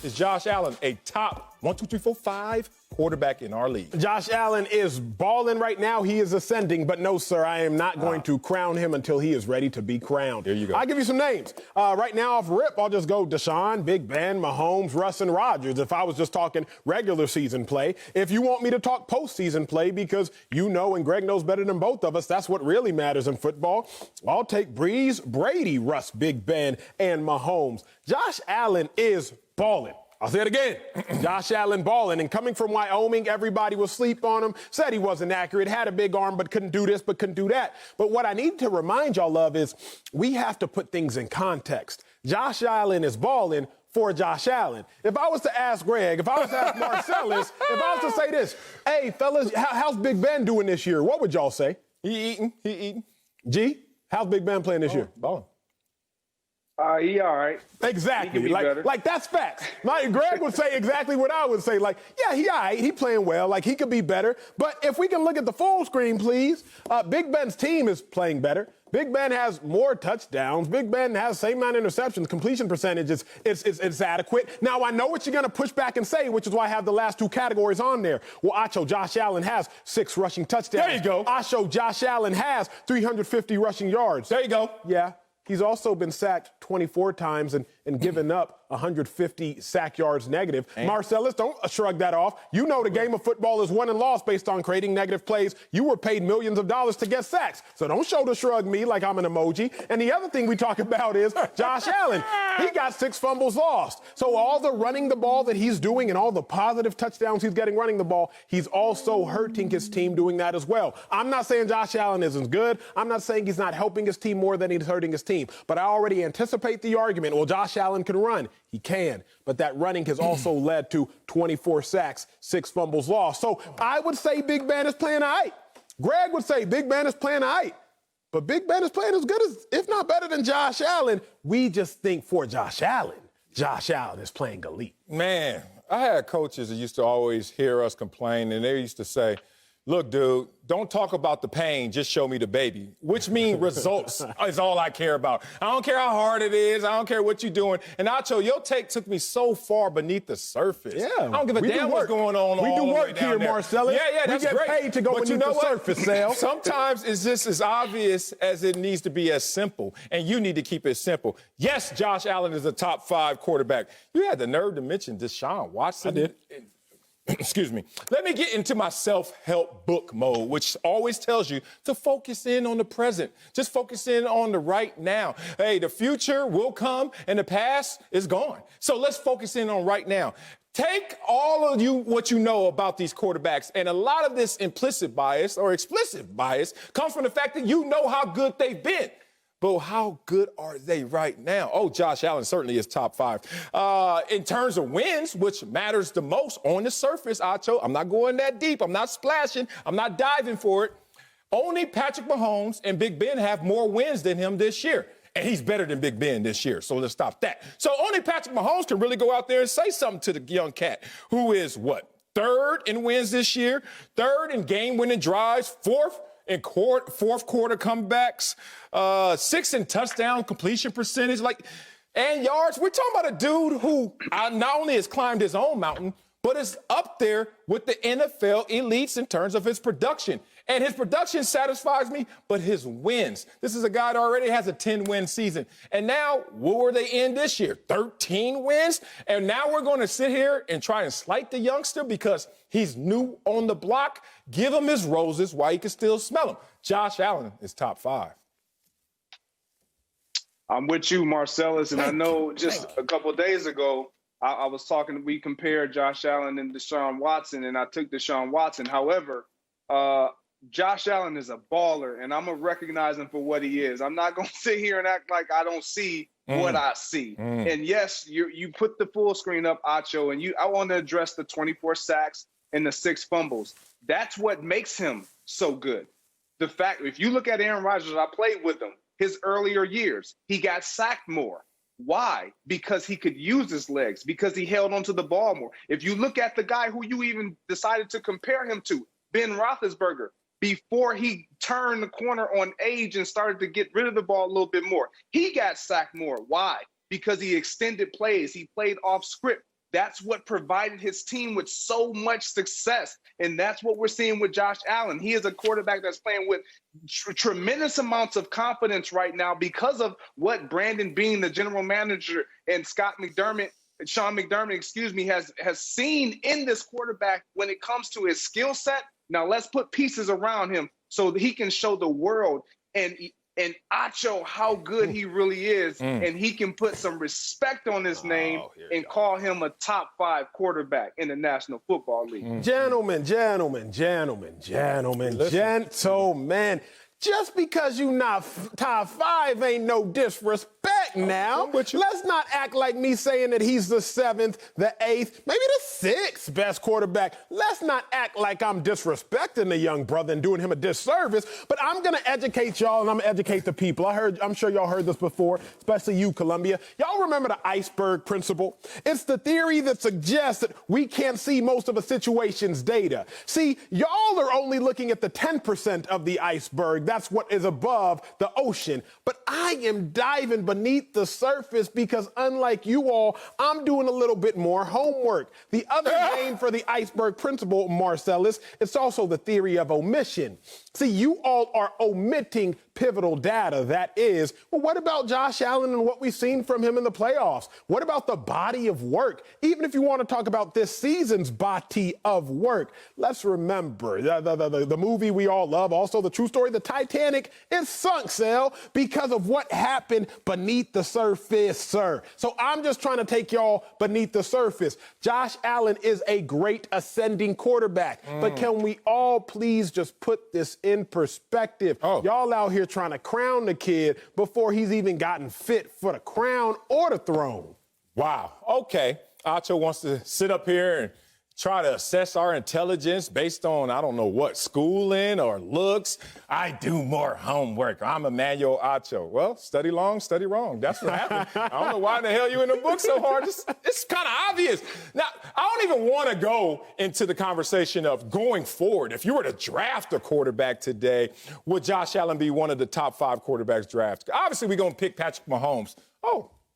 is Josh Allen a top 1, 2, 3, 4, 5 quarterback in our league? Josh Allen is balling right now. He is ascending, but no, sir, I am not going to crown him until he is ready to be crowned. There you go. I'll give you some names. Right now, off rip, I'll just go Deshaun, Big Ben, Mahomes, Russ, and Rodgers if I was just talking regular season play. If you want me to talk postseason play, because you know and Greg knows better than both of us, that's what really matters in football, I'll take Breeze, Brady, Russ, Big Ben, and Mahomes. Josh Allen is balling. I'll say it again. Josh Allen balling. And coming from Wyoming, everybody will sleep on him, said he wasn't accurate, had a big arm, but couldn't do this, but couldn't do that. But what I need to remind y'all of is we have to put things in context. Josh Allen is balling for Josh Allen. If I was to ask Greg, if I was to ask Marcellus, if I was to say this, hey, fellas, how's Big Ben doing this year? What would y'all say? He eating. G, how's Big Ben playing this year? Balling. He all right. Exactly. He can be better. Like that's facts. Greg would say exactly what I would say. Like, yeah, he all right. He playing well. Like, he could be better. But if we can look at the full screen, please. Big Ben's team is playing better. Big Ben has more touchdowns. Big Ben has same amount of interceptions. Completion percentage is adequate. Now, I know what you're going to push back and say, which is why I have the last two categories on there. Well, Acho, Josh Allen has 6 rushing touchdowns. There you go. Acho, Josh Allen has 350 rushing yards. There you go. Yeah. He's also been sacked 24 times and given up 150 sack yards negative. Marcellus, don't shrug that off. You know the game of football is won and lost based on creating negative plays. You were paid millions of dollars to get sacks. So don't shoulder shrug me like I'm an emoji. And the other thing we talk about is Josh Allen. He got 6 fumbles lost. So all the running the ball that he's doing and all the positive touchdowns he's getting running the ball, he's also hurting his team doing that as well. I'm not saying Josh Allen isn't good. I'm not saying he's not helping his team more than he's hurting his team. But I already anticipate the argument, well, Josh Allen can run. He can. But that running has also led to 24 sacks, 6 fumbles lost. So I would say Big Ben is playing all right. Greg would say Big Ben is playing all right. But Big Ben is playing as good as, if not better than Josh Allen. We just think for Josh Allen is playing elite. Man, I had coaches that used to always hear us complain, and they used to say, look, dude, don't talk about the pain, just show me the baby, which means results is all I care about. I don't care how hard it is. I don't care what you're doing. And Acho, your take took me so far beneath the surface. Yeah. I don't give a damn what's going on. We do work here, Marcellus. Yeah, that's great. We get paid to go beneath the surface, Sal. Sometimes it's just as obvious as it needs to be as simple, and you need to keep it simple. Yes, Josh Allen is a top 5 quarterback. You had the nerve to mention Deshaun Watson. I did. Excuse me. Let me get into my self-help book mode, which always tells you to focus in on the present. Just focus in on the right now. Hey, the future will come and the past is gone. So let's focus in on right now. Take all of you what you know about these quarterbacks, and a lot of this implicit bias or explicit bias comes from the fact that you know how good they've been. But how good are they right now? Oh, Josh Allen certainly is top 5. In terms of wins, which matters the most on the surface, Acho, I'm not going that deep. I'm not splashing. I'm not diving for it. Only Patrick Mahomes and Big Ben have more wins than him this year. And he's better than Big Ben this year, so let's stop that. So only Patrick Mahomes can really go out there and say something to the young cat, who is what? 3rd in wins this year, 3rd in game-winning drives, 4th in fourth quarter comebacks, 6th in touchdown completion percentage, and yards. We're talking about a dude who not only has climbed his own mountain, but is up there with the NFL elites in terms of his production. And his production satisfies me, but his wins. This is a guy that already has a 10-win season. And now, what were they in this year? 13 wins? And now we're going to sit here and try and slight the youngster because he's new on the block? Give him his roses while he can still smell them. Josh Allen is top 5. I'm with you, Marcellus, and I know just a couple of days ago, I was talking, we compared Josh Allen and Deshaun Watson, and I took Deshaun Watson. However, Josh Allen is a baller, and I'm going to recognize him for what he is. I'm not going to sit here and act like I don't see what I see. And yes, you put the full screen up, Acho, and I want to address the 24 sacks and the 6 fumbles. That's what makes him so good. The fact, if you look at Aaron Rodgers, I played with him his earlier years, he got sacked more. Why? Because he could use his legs, because he held onto the ball more. If you look at the guy who you even decided to compare him to, Ben Roethlisberger, before he turned the corner on age and started to get rid of the ball a little bit more, he got sacked more. Why? Because he extended plays. He played off script. That's what provided his team with so much success. And that's what we're seeing with Josh Allen. He is a quarterback that's playing with tremendous amounts of confidence right now because of what Brandon Beane, the general manager, and Sean McDermott, has seen in this quarterback when it comes to his skill set. Now let's put pieces around him so that he can show the world and Acho how good he really is, and he can put some respect on his name and call him a top-5 quarterback in the National Football League. Gentlemen. Just because you not top 5 ain't no disrespect now. Let's not act like me saying that he's the 7th, the 8th, maybe the 6th best quarterback. Let's not act like I'm disrespecting the young brother and doing him a disservice. But I'm going to educate y'all, and I'm going to educate the people. I'm sure y'all heard this before, especially you, Columbia. Y'all remember the iceberg principle? It's the theory that suggests that we can't see most of a situation's data. See, y'all are only looking at the 10% of the iceberg. That's what is above the ocean. But I am diving beneath the surface because unlike you all, I'm doing a little bit more homework. The other name for the iceberg principle, Marcellus, it's also the theory of omission. See, you all are omitting pivotal data. That is, well, what about Josh Allen and what we've seen from him in the playoffs? What about the body of work? Even if you want to talk about this season's body of work, let's remember the movie we all love, also the true story, the Titanic is sunk, Sal, because of what happened beneath the surface, sir. So I'm just trying to take y'all beneath the surface. Josh Allen is a great ascending quarterback, but can we all please just put this in perspective? Y'all out here trying to crown the kid before he's even gotten fit for the crown or the throne. Wow. Okay. Acho wants to sit up here and try to assess our intelligence based on, I don't know what, schooling or looks. I do more homework. I'm Emmanuel Acho. Well, study long, study wrong. That's what happened. I don't know why in the hell you in the book so hard. It's kind of obvious. Now, I don't even want to go into the conversation of going forward. If you were to draft a quarterback today, would Josh Allen be one of the top 5 quarterbacks drafted? Obviously, we're going to pick Patrick Mahomes.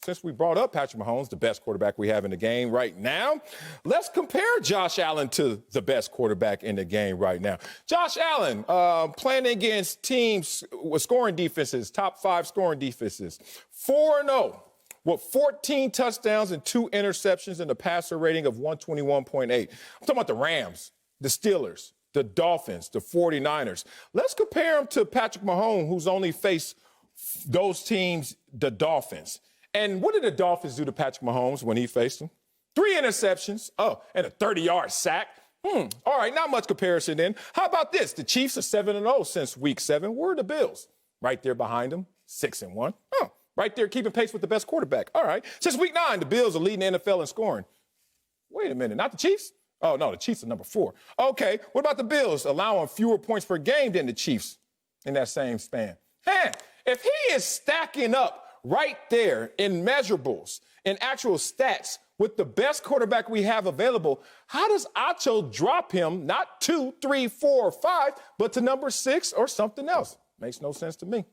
Since we brought up Patrick Mahomes, the best quarterback we have in the game right now, let's compare Josh Allen to the best quarterback in the game right now. Josh Allen playing against teams with scoring defenses, top 5 scoring defenses, 4-0 with 14 touchdowns and 2 interceptions and a passer rating of 121.8. I'm talking about the Rams, the Steelers, the Dolphins, the 49ers. Let's compare him to Patrick Mahomes, who's only faced those teams, the Dolphins. And what did the Dolphins do to Patrick Mahomes when he faced them? 3 interceptions, and a 30-yard sack. All right, not much comparison then. How about this? The Chiefs are 7-0 since Week 7. Where are the Bills? Right there behind them, 6-1. Right there keeping pace with the best quarterback. All right, since Week 9, the Bills are leading the NFL in scoring. Wait a minute, not the Chiefs? Oh, no, the Chiefs are number 4. Okay, what about the Bills allowing fewer points per game than the Chiefs in that same span? If he is stacking up right there in measurables, in actual stats, with the best quarterback we have available, how does Acho drop him, not 2, 3, 4, 5, but to number 6 or something else? Makes no sense to me.